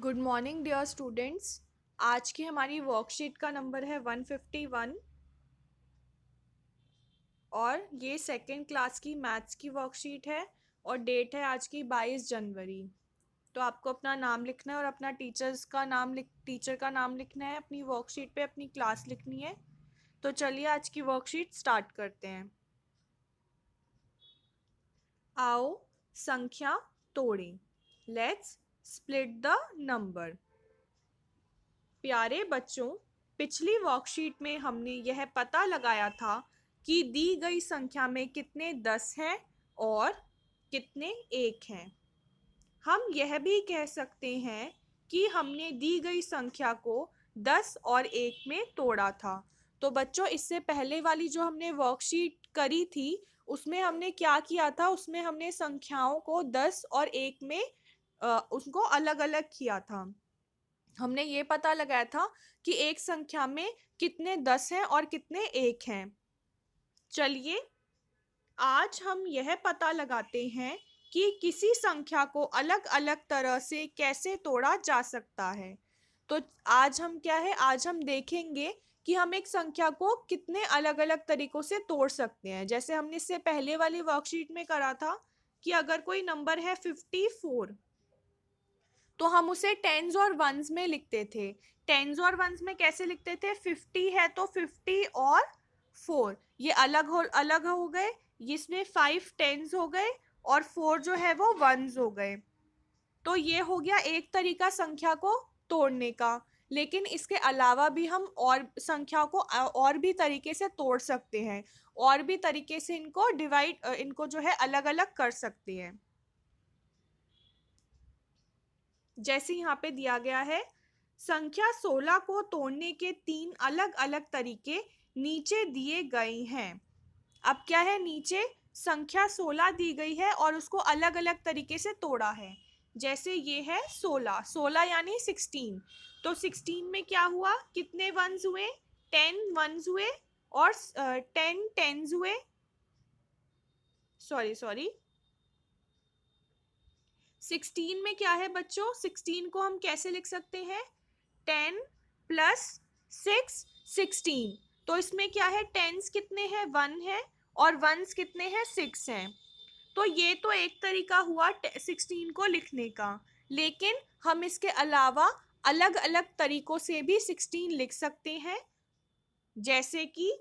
Good morning dear students. आज की हमारी वर्कशीट का नंबर है 151 और ये सेकेंड क्लास की मैथ्स की वर्कशीट है और डेट है आज की 22 जनवरी। तो आपको अपना नाम लिखना है और अपना टीचर का नाम लिखना है, अपनी वर्कशीट पे अपनी क्लास लिखनी है। तो चलिए आज की वर्कशीट स्टार्ट करते हैं। आओ संख्या तोड़ें। Let's split the number. प्यारे बच्चों, पिछली वर्कशीट में हमने यह पता लगाया था कि दी गई संख्या में कितने 10 हैं और कितने 1 हैं। हम यह भी कह सकते हैं कि हमने दी गई संख्या को 10 और 1 में तोड़ा था। तो बच्चों, इससे पहले वाली जो हमने वर्कशीट करी थी उसमें हमने क्या किया था, उसमें हमने संख्याओं को 10 और 1 में उसको अलग अलग किया था। हमने ये पता लगाया था कि एक संख्या में कितने 10 हैं और कितने 1 हैं। चलिए आज हम यह पता लगाते हैं कि किसी संख्या को अलग अलग तरह से कैसे तोड़ा जा सकता है। तो आज हम क्या है, आज हम देखेंगे कि हम एक संख्या को कितने अलग अलग तरीकों से तोड़ सकते हैं। जैसे हमने इससे पहले वाली वर्कशीट में करा था कि अगर कोई नंबर है 54, तो हम उसे टेंस और वंस में लिखते थे। टेंस और वंस में कैसे लिखते थे, 50 है तो 50 और 4 ये अलग हो गए। इसमें 5 टेंस हो गए और 4 जो है वो वंस हो गए। तो ये हो गया एक तरीका संख्या को तोड़ने का। लेकिन इसके अलावा भी हम और संख्या को और भी तरीके से तोड़ सकते हैं, और भी तरीके से इनको जो है अलग अलग कर सकते हैं। जैसे यहाँ पे दिया गया है, संख्या 16 को तोड़ने के 3 अलग अलग तरीके नीचे दिए गए हैं। अब क्या है, नीचे संख्या 16 दी गई है और उसको अलग अलग तरीके से तोड़ा है। जैसे ये है 16, 16 यानी 16। तो 16 में क्या हुआ, कितने वंस हुए, 10 वंस हुए और 10 टेंस हुए। सॉरी सॉरी 16 में क्या है बच्चों, 16 को हम कैसे लिख सकते हैं, 10 प्लस 6 16। तो इसमें क्या है, टेंस कितने हैं, 1 है और वंस कितने हैं, 6 हैं। तो ये तो एक तरीका हुआ 16 को लिखने का। लेकिन हम इसके अलावा अलग अलग तरीकों से भी 16 लिख सकते हैं। जैसे कि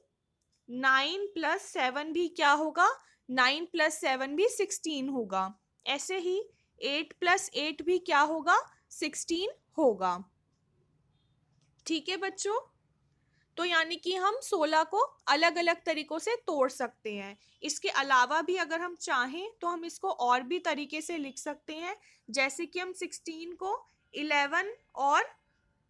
9 प्लस 7 भी क्या होगा, 9 प्लस 7 भी 16 होगा। ऐसे ही 8 प्लस 8 भी क्या होगा, 16 होगा। ठीक है बच्चों, तो यानी कि हम 16 को अलग अलग तरीकों से तोड़ सकते हैं। इसके अलावा भी अगर हम चाहें तो हम इसको और भी तरीके से लिख सकते हैं। जैसे कि हम 16 को 11 और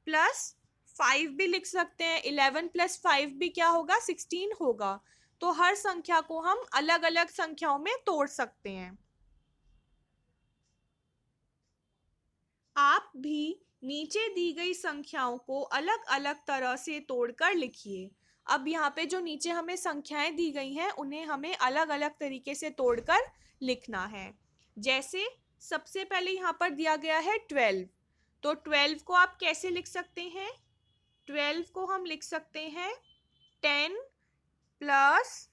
प्लस 5 भी लिख सकते हैं। 11 प्लस 5 भी क्या होगा, 16 होगा। तो हर संख्या को हम अलग अलग संख्याओं में तोड़ सकते हैं। आप भी नीचे दी गई संख्याओं को अलग अलग तरह से तोड़कर लिखिए। अब यहाँ पे जो नीचे हमें संख्याएं दी गई हैं उन्हें हमें अलग अलग तरीके से तोड़कर लिखना है। जैसे सबसे पहले यहाँ पर दिया गया है 12। तो 12 को आप कैसे लिख सकते हैं, 12 को हम लिख सकते हैं 10 प्लस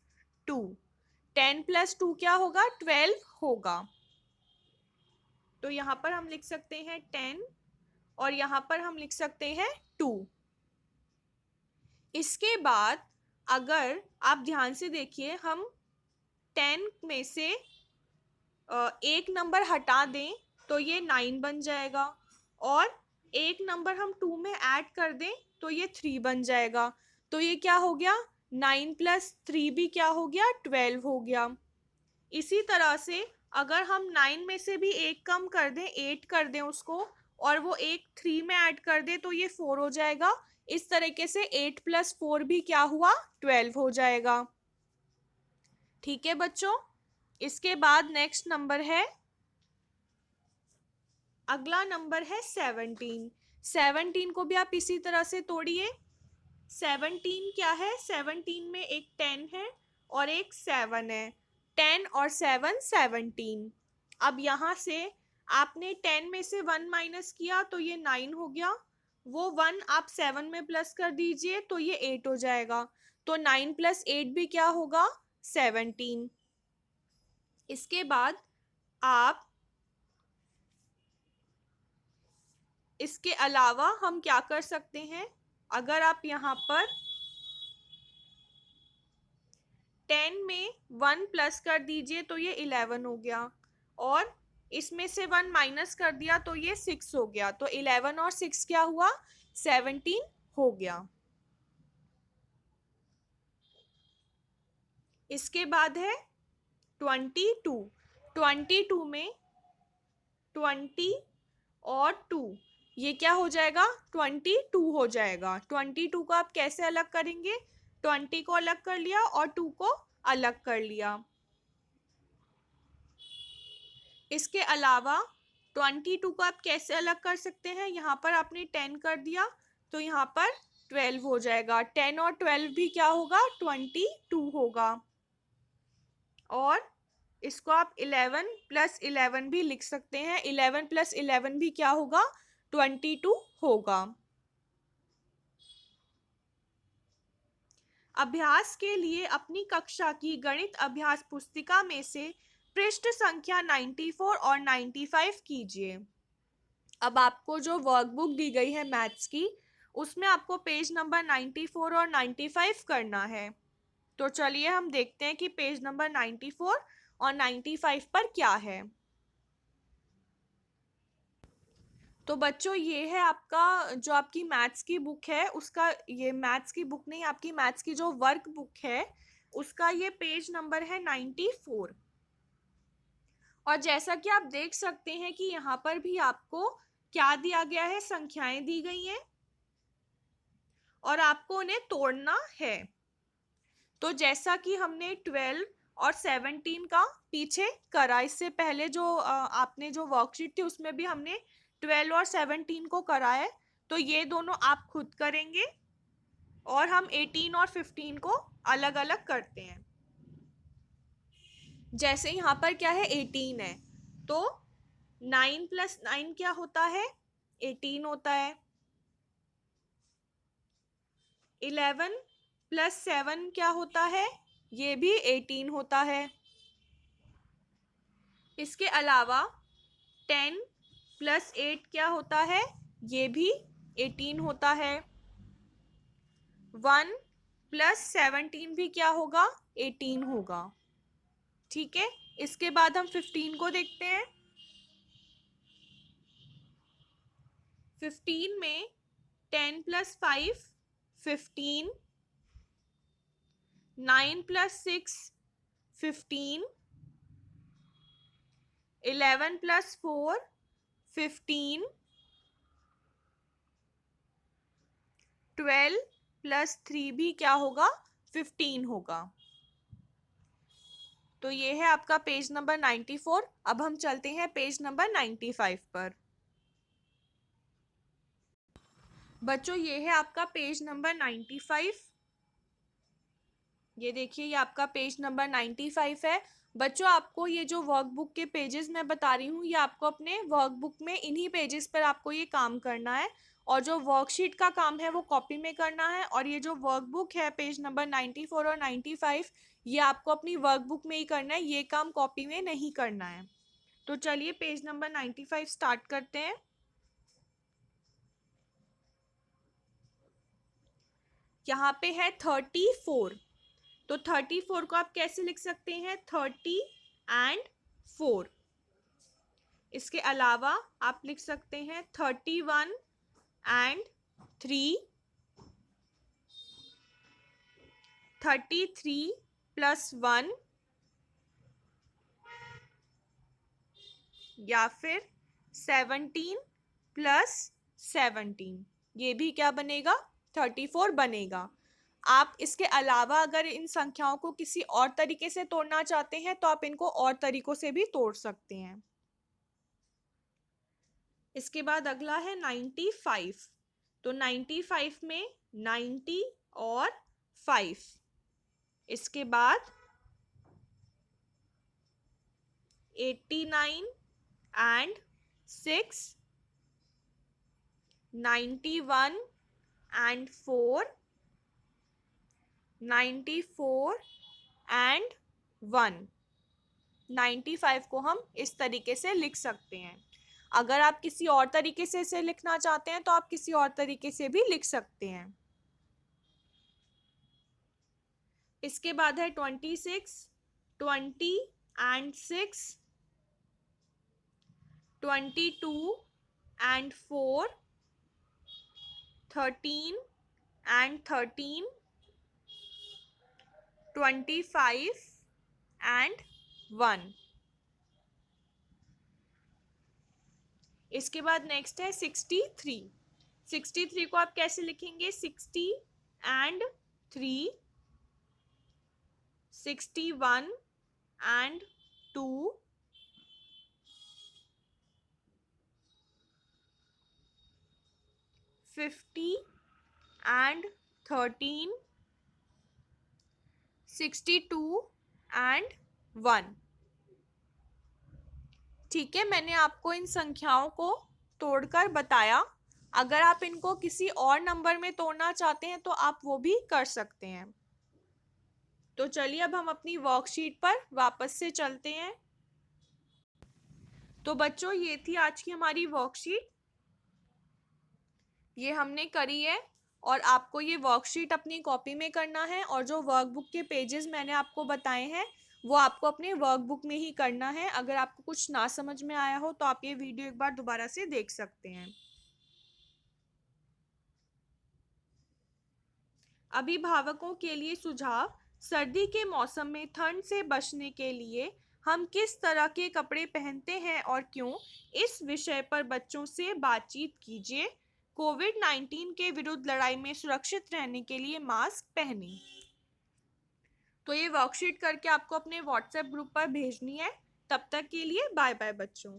2। 10 प्लस 2 क्या होगा, 12 होगा। तो यहाँ पर हम लिख सकते हैं 10 और यहाँ पर हम लिख सकते हैं 2। इसके बाद अगर आप ध्यान से देखिए, हम 10 में से एक नंबर हटा दें तो ये 9 बन जाएगा, और एक नंबर हम 2 में ऐड कर दें तो ये 3 बन जाएगा। तो ये क्या हो गया, 9 प्लस 3 भी क्या हो गया, 12 हो गया। इसी तरह से अगर हम 9 में से भी एक कम कर दें, 8 कर दें उसको, और वो एक 3 में ऐड कर दे तो ये 4 हो जाएगा। इस तरीके से 8 प्लस 4 भी क्या हुआ, 12 हो जाएगा। ठीक है बच्चों, इसके बाद नेक्स्ट नंबर है, अगला नंबर है 17। 17 को भी आप इसी तरह से तोड़िए। 17 क्या है, 17 में एक 10 है और एक 7 है। 10 और 7 17। अब यहाँ से आपने 10 में से 1 माइनस किया तो ये 9 हो गया, वो 1 आप 7 में प्लस कर दीजिए तो ये 8 हो जाएगा। तो 9 प्लस 8 भी क्या होगा? 17। इसके बाद आप इसके अलावा हम क्या कर सकते हैं, अगर आप यहाँ पर 10 में 1 प्लस कर दीजिए तो ये 11 हो गया, और इसमें से 1 माइनस कर दिया तो ये 6 हो गया। तो 11 और 6 क्या हुआ? 17 हो गया। इसके बाद है 22। 22 में 20 और 2, ये क्या हो जाएगा? 22 हो जाएगा। 22 को आप कैसे अलग करेंगे? 20 को अलग कर लिया और 2 को अलग कर लिया। इसके अलावा 22 को आप कैसे अलग कर सकते हैं? यहाँ पर आपने 10 कर दिया तो यहाँ पर 12 हो जाएगा। 10 और 12 भी क्या होगा? 22 होगा। और इसको आप 11 प्लस 11 भी लिख सकते हैं। 11 प्लस 11 भी क्या होगा? 22 होगा। अभ्यास के लिए अपनी कक्षा की गणित अभ्यास पुस्तिका में से पृष्ठ संख्या 94 और 95 कीजिए। अब आपको जो वर्कबुक दी गई है मैथ्स की, उसमें आपको पेज नंबर 94 और 95 करना है। तो चलिए हम देखते हैं कि पेज नंबर 94 और 95 पर क्या है। तो बच्चों, ये है आपका जो आपकी मैथ्स की बुक है, उसका ये मैथ्स की बुक नहीं, आपकी मैथ्स की जो वर्क बुक है उसका ये पेज नंबर है 94। और जैसा कि आप देख सकते हैं कि यहाँ पर भी आपको क्या दिया गया है? संख्याएं दी गई हैं और आपको उन्हें तोड़ना है। तो जैसा कि हमने 12 और 17 का पीछे करा, इससे पहले जो आपने जो वर्कशीट थी उसमें भी हमने 12 और 17 को करा है, तो ये दोनों आप खुद करेंगे और हम 18 और 15 को अलग अलग करते हैं। जैसे यहाँ पर क्या है? 18 है, तो 9 प्लस 9 क्या होता है? 18 होता है। 11 प्लस 7 क्या होता है? ये भी 18 होता है। इसके अलावा 10 प्लस 8 क्या होता है? ये भी 18 होता है। 1 प्लस 17 भी क्या होगा? 18 होगा। ठीक है, इसके बाद हम 15 को देखते हैं। 15 में 10 प्लस 5 15, 9 प्लस 6 15, 11 प्लस 4 15, 12 प्लस 3 भी क्या होगा? 15 होगा। तो ये है आपका पेज नंबर 94। अब हम चलते हैं पेज नंबर 95 पर। बच्चों, ये है आपका पेज नंबर 95। ये देखिए, ये आपका पेज नंबर 95 है। बच्चों, आपको ये जो वर्कबुक के पेजेस मैं बता रही हूँ, ये आपको अपने वर्कबुक में इन्हीं पेजेस पर आपको ये काम करना है, और जो वर्कशीट का काम है वो कॉपी में करना है। और ये जो वर्कबुक है पेज नंबर 94 और 95, ये आपको अपनी वर्कबुक में ही करना है, ये काम कॉपी में नहीं करना है। तो चलिए पेज नंबर 95 स्टार्ट करते हैं। यहाँ पे है 34। तो 34 को आप कैसे लिख सकते हैं? 30 एंड 4। इसके अलावा आप लिख सकते हैं 31 एंड 3, 33 प्लस 1, या फिर 17 प्लस 17। ये भी क्या बनेगा? 34 बनेगा। आप इसके अलावा अगर इन संख्याओं को किसी और तरीके से तोड़ना चाहते हैं तो आप इनको और तरीकों से भी तोड़ सकते हैं। इसके बाद अगला है 95। तो 95 में 90 और 5, इसके बाद 89 एंड 6, 91 and 4, 94 and 1। 95 को हम इस तरीके से लिख सकते हैं। अगर आप किसी और तरीके से इसे लिखना चाहते हैं तो आप किसी और तरीके से भी लिख सकते हैं। इसके बाद है 26, 20 and 6, 22 and 4, 13 and 13, 25 and 1। इसके बाद नेक्स्ट है 63। 63 को आप कैसे लिखेंगे? 60 and 3, 61 and 2, 50 and 13, 62 and 1। ठीक है, मैंने आपको इन संख्याओं को तोड़कर बताया। अगर आप इनको किसी और नंबर में तोड़ना चाहते हैं तो आप वो भी कर सकते हैं। तो चलिए अब हम अपनी वर्कशीट पर वापस से चलते हैं। तो बच्चों, ये थी आज की हमारी वर्कशीट, ये हमने करी है। और आपको ये वर्कशीट अपनी कॉपी में करना है, और जो वर्कबुक के पेजेस मैंने आपको बताए हैं वो आपको अपने वर्कबुक में ही करना है। अगर आपको कुछ ना समझ में आया हो तो आप ये वीडियो एक बार दोबारा से देख सकते हैं। अभिभावकों के लिए सुझाव। सर्दी के मौसम में ठंड से बचने के लिए हम किस तरह के कपड़े पहनते हैं और क्यों, इस विषय पर बच्चों से बातचीत कीजिए। कोविड-19 के विरुद्ध लड़ाई में सुरक्षित रहने के लिए मास्क पहनें। तो ये वर्कशीट करके आपको अपने व्हाट्सएप ग्रुप पर भेजनी है। तब तक के लिए बाय बाय बच्चों।